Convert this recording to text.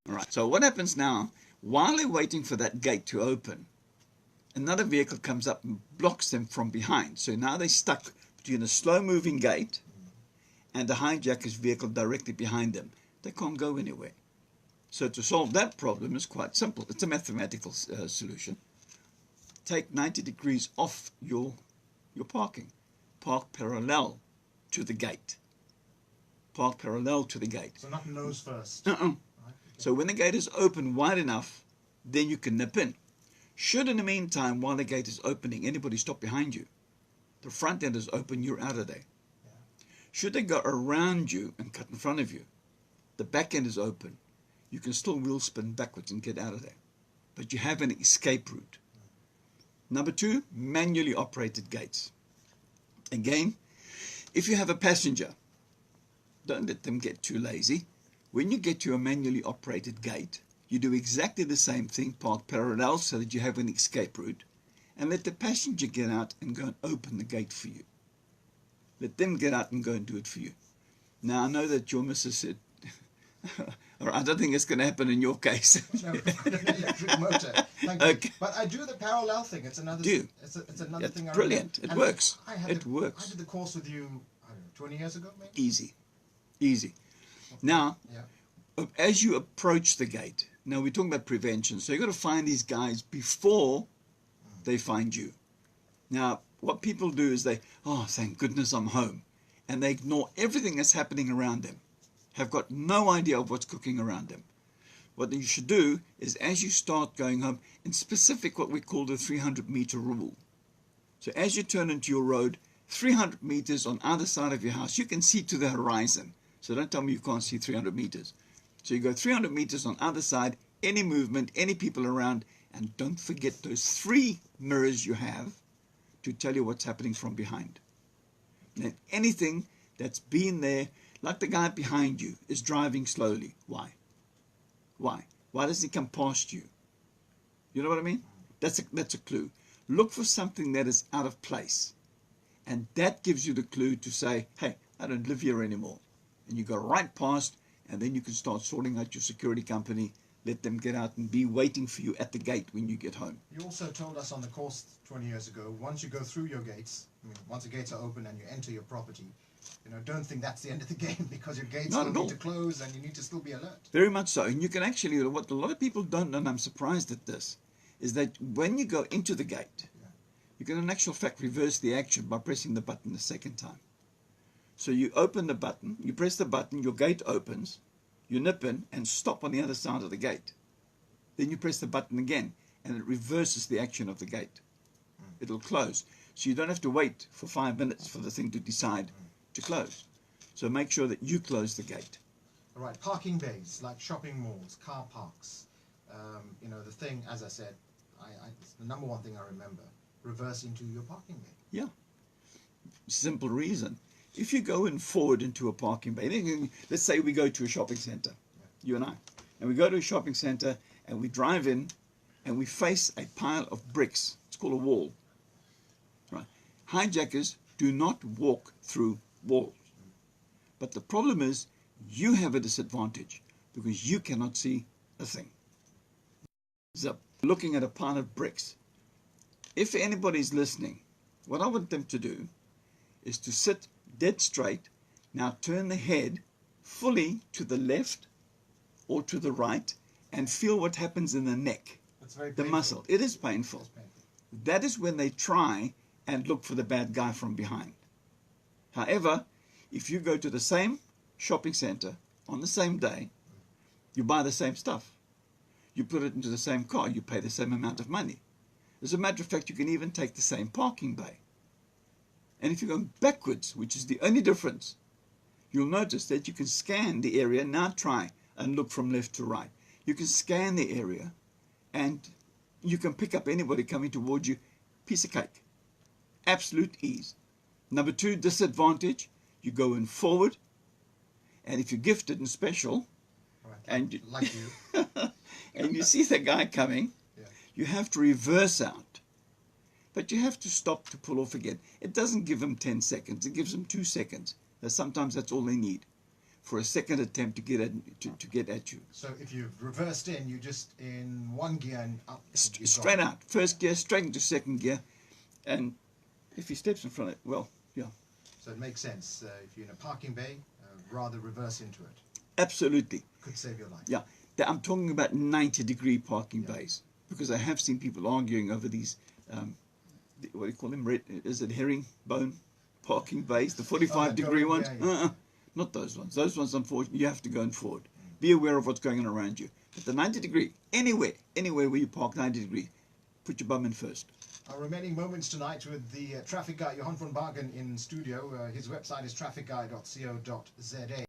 All right. So what happens now, while they're waiting for that gate to open, another vehicle comes up and blocks them from behind. So now they're stuck between a slow-moving gate and the hijacker's vehicle directly behind them. They can't go anywhere. So to solve that problem is quite simple. It's a mathematical solution. Take 90 degrees off your parking. Park parallel to the gate. Park parallel to the gate. So not nose first. Right, okay. So when the gate is open wide enough, then you can nip in. Should in the meantime, while the gate is opening, anybody stop behind you, the front end is open, you're out of there. Yeah. Should they go around you and cut in front of you, the back end is open, you can still wheel spin backwards and get out of there. But you have an escape route. Number two, manually operated gates. Again, if you have a passenger, don't let them get too lazy. When you get to a manually operated gate, you do exactly the same thing, park parallel so that you have an escape route, and let the passenger get out and go and open the gate for you. Let them get out and go and do it for you. Now, I know that your missus said, or I don't think it's going to happen in your case. No, an electric motor. Thank Okay. you. But I do the parallel thing. It's another. It's another thing. Brilliant. It works. It works. I did the course with you, I don't know, 20 years ago, maybe. Easy. Now, yeah. as you approach the gate, now we're talking about prevention, so you've got to find these guys before they find you. Now, what people do is they, oh, thank goodness I'm home, and they ignore everything that's happening around them, have got no idea of what's cooking around them. What you should do is, as you start going home, in specific what we call the 300-meter rule. So as you turn into your road, 300 meters on either side of your house, you can see to the horizon. So don't tell me you can't see 300 meters. So you go 300 meters on either side, any movement, any people around, and don't forget those 3 mirrors you have to tell you what's happening from behind. And anything that's been there, like the guy behind you is driving slowly. Why? Why? Why does he come past you? You know what I mean? That's a clue. Look for something that is out of place. And that gives you the clue to say, hey, I don't live here anymore. And you go right past, and then you can start sorting out your security company, let them get out and be waiting for you at the gate when you get home. You also told us on the course 20 years ago, once you go through your gates, once the gates are open and you enter your property, don't think that's the end of the game, because your gates still need to close and you need to still be alert. Very much so. And you can actually, what a lot of people don't know, and I'm surprised at this, is that when you go into the gate, you can in actual fact reverse the action by pressing the button the second time. So you open the button, you press the button, your gate opens, you nip in and stop on the other side of the gate. Then you press the button again and it reverses the action of the gate. It'll close. So you don't have to wait for 5 minutes for the thing to decide to close. So make sure that you close the gate. All right, parking bays like shopping malls, car parks. The thing, as I said, it's the number one thing I remember, reverse into your parking bay. Yeah. Simple reason. If you go in forward into a parking bay, let's say we go to a shopping center, you and I, and we go to a shopping center and we drive in and we face a pile of bricks. It's called a wall. Right? Hijackers do not walk through walls. But the problem is you have a disadvantage because you cannot see a thing. So looking at a pile of bricks. If anybody's listening, what I want them to do is to sit dead straight. Now turn the head fully to the left or to the right and feel what happens in the neck. It's very the painful. muscle. It is painful. It's painful. That is when they try and look for the bad guy from behind. However, if you go to the same shopping center on the same day, you buy the same stuff. You put it into the same car, you pay the same amount of money. As a matter of fact, you can even take the same parking bay. And if you go backwards, which is the only difference, you'll notice that you can scan the area. Now try and look from left to right. You can scan the area and you can pick up anybody coming towards you. Piece of cake. Absolute ease. Number 2, disadvantage. You go in forward, and if you're gifted and special, and like you, and you see the guy coming, you have to reverse out. But you have to stop to pull off again. It doesn't give them 10 seconds. It gives them 2 seconds. Sometimes that's all they need. for a second attempt to get at you. So if you've reversed in, you just in one gear and up. Straight out, first gear, straight into second gear, and if he steps in front of it, well, yeah. So it makes sense. If you're in a parking bay, rather reverse into it. Absolutely. Could save your life. Yeah, I'm talking about 90-degree parking bays, because I have seen people arguing over these, what do you call them, is it herringbone parking bays, the 45-degree ones? Yeah. Not those ones. Those ones, unfortunately, you have to go in forward. Be aware of what's going on around you. But the 90-degree, anywhere where you park 90-degree, put your bum in first. Our remaining moments tonight with the traffic guy Johann von Bargen in studio. His website is trafficguy.co.za.